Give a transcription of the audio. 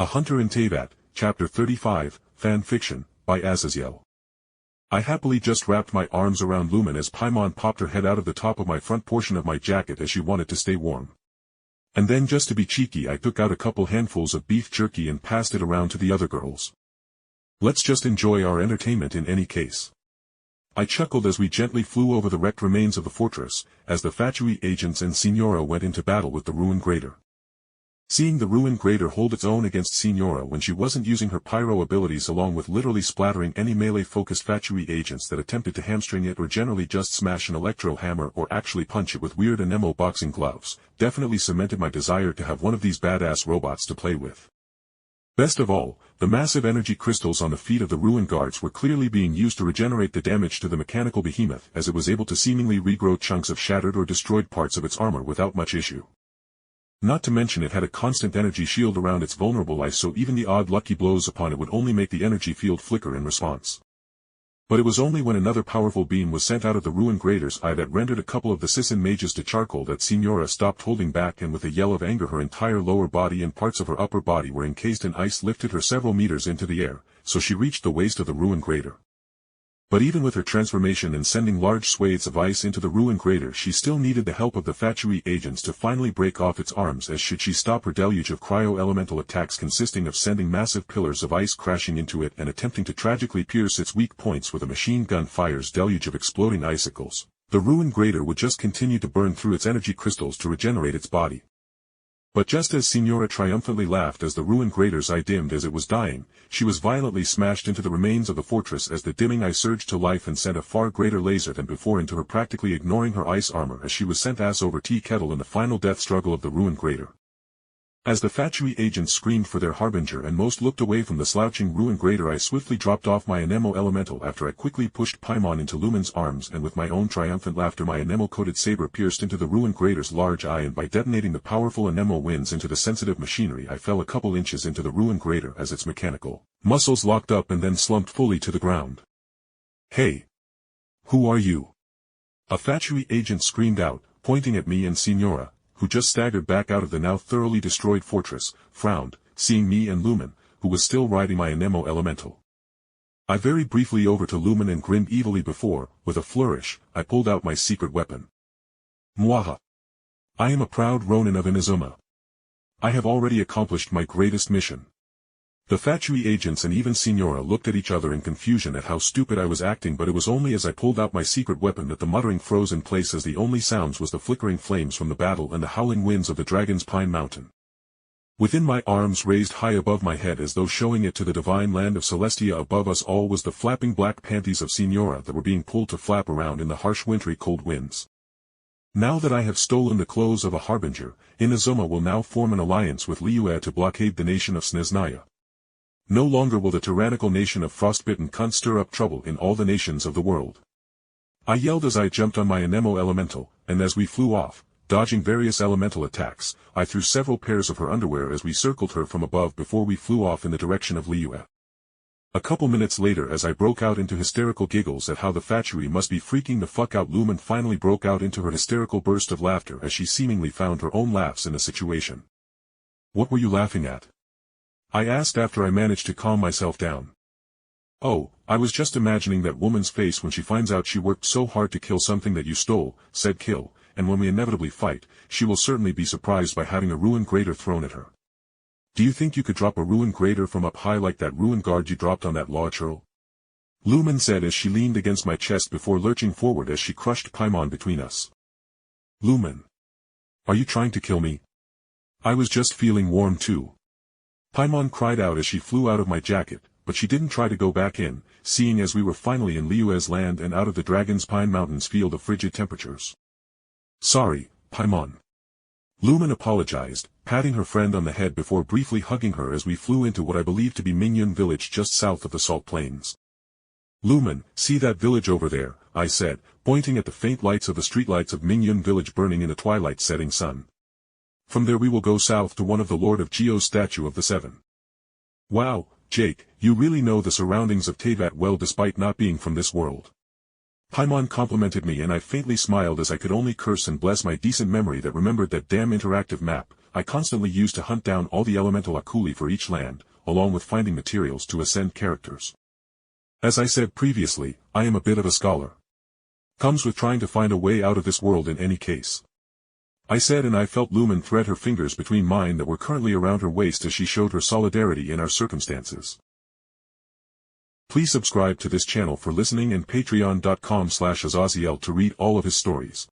A Hunter in Teyvat, Chapter 35, Fan Fiction, by Azazyel. I happily just wrapped my arms around Lumine as Paimon popped her head out of the top of my front portion of my jacket as she wanted to stay warm. And then just to be cheeky I took out a couple handfuls of beef jerky and passed it around to the other girls. Let's just enjoy our entertainment in any case. I chuckled as we gently flew over the wrecked remains of the fortress, as the Fatui agents and Signora went into battle with the ruin grader. Seeing the ruin grader hold its own against Signora when she wasn't using her pyro abilities along with literally splattering any melee-focused Fatui agents that attempted to hamstring it or generally just smash an electro hammer or actually punch it with weird anemo boxing gloves, definitely cemented my desire to have one of these badass robots to play with. Best of all, the massive energy crystals on the feet of the ruin guards were clearly being used to regenerate the damage to the mechanical behemoth as it was able to seemingly regrow chunks of shattered or destroyed parts of its armor without much issue. Not to mention it had a constant energy shield around its vulnerable eyes, so even the odd lucky blows upon it would only make the energy field flicker in response. But it was only when another powerful beam was sent out of the ruin grader's eye that rendered a couple of the Sisson mages to charcoal that Signora stopped holding back, and with a yell of anger her entire lower body and parts of her upper body were encased in ice lifted her several meters into the air, so she reached the waist of the ruin grader. But even with her transformation and sending large swathes of ice into the ruin grader, she still needed the help of the Fatui agents to finally break off its arms, as should she stop her deluge of cryo-elemental attacks consisting of sending massive pillars of ice crashing into it and attempting to tragically pierce its weak points with a machine gun fire's deluge of exploding icicles. The ruin grader would just continue to burn through its energy crystals to regenerate its body. But just as Signora triumphantly laughed as the ruin grader's eye dimmed as it was dying, she was violently smashed into the remains of the fortress as the dimming eye surged to life and sent a far greater laser than before into her, practically ignoring her ice armor as she was sent ass over tea kettle in the final death struggle of the ruin grader. As the Fatui agents screamed for their harbinger and most looked away from the slouching ruin grader, I swiftly dropped off my anemo elemental after I quickly pushed Paimon into Lumine's arms, and with my own triumphant laughter my anemo-coated saber pierced into the ruin grader's large eye, and by detonating the powerful anemo winds into the sensitive machinery I fell a couple inches into the ruin grader as its mechanical muscles locked up and then slumped fully to the ground. "Hey! Who are you?" a Fatui agent screamed out, pointing at me and Signora, who just staggered back out of the now thoroughly destroyed fortress, frowned, seeing me and Lumine, who was still riding my anemo elemental. I very briefly over to Lumine and grinned evilly before, with a flourish, I pulled out my secret weapon. Mwaha! I am a proud Ronin of Inazuma. I have already accomplished my greatest mission. The Fatui agents and even Signora looked at each other in confusion at how stupid I was acting, but it was only as I pulled out my secret weapon that the muttering froze in place, as the only sounds was the flickering flames from the battle and the howling winds of the Dragon's Pine Mountain. Within my arms raised high above my head as though showing it to the divine land of Celestia above us all was the flapping black panties of Signora that were being pulled to flap around in the harsh wintry cold winds. Now that I have stolen the clothes of a harbinger, Inazuma will now form an alliance with Liyue to blockade the nation of Snezhnaya. No longer will the tyrannical nation of frostbitten cunts stir up trouble in all the nations of the world. I yelled as I jumped on my anemo elemental, and as we flew off, dodging various elemental attacks, I threw several pairs of her underwear as we circled her from above before we flew off in the direction of Liyue. A couple minutes later, as I broke out into hysterical giggles at how the Fatui must be freaking the fuck out, Lumine finally broke out into her hysterical burst of laughter as she seemingly found her own laughs in the situation. "What were you laughing at?" I asked after I managed to calm myself down. "Oh, I was just imagining that woman's face when she finds out she worked so hard to kill something that you stole," said Kill, "and when we inevitably fight, she will certainly be surprised by having a ruin grader thrown at her. Do you think you could drop a ruin grader from up high like that ruin guard you dropped on that lodge hurl?" Lumine said as she leaned against my chest before lurching forward as she crushed Paimon between us. "Lumine, are you trying to kill me? I was just feeling warm too," Paimon cried out as she flew out of my jacket, but she didn't try to go back in, seeing as we were finally in Liyue's land and out of the Dragon's Pine Mountains field of frigid temperatures. "Sorry, Paimon." Lumine apologized, patting her friend on the head before briefly hugging her as we flew into what I believe to be Mingyun village just south of the Salt Plains. "Lumine, see that village over there," I said, pointing at the faint lights of the streetlights of Mingyun village burning in the twilight setting sun. "From there we will go south to one of the Lord of Geo's statue of the Seven." "Wow, Jake, you really know the surroundings of Teyvat well despite not being from this world." Paimon complimented me, and I faintly smiled as I could only curse and bless my decent memory that remembered that damn interactive map. I constantly use to hunt down all the elemental Akuli for each land, along with finding materials to ascend characters. As I said previously, I am a bit of a scholar. Comes with trying to find a way out of this world in any case. I said, and I felt Lumine thread her fingers between mine that were currently around her waist as she showed her solidarity in our circumstances. Please subscribe to this channel for listening and patreon.com/Azazyel to read all of his stories.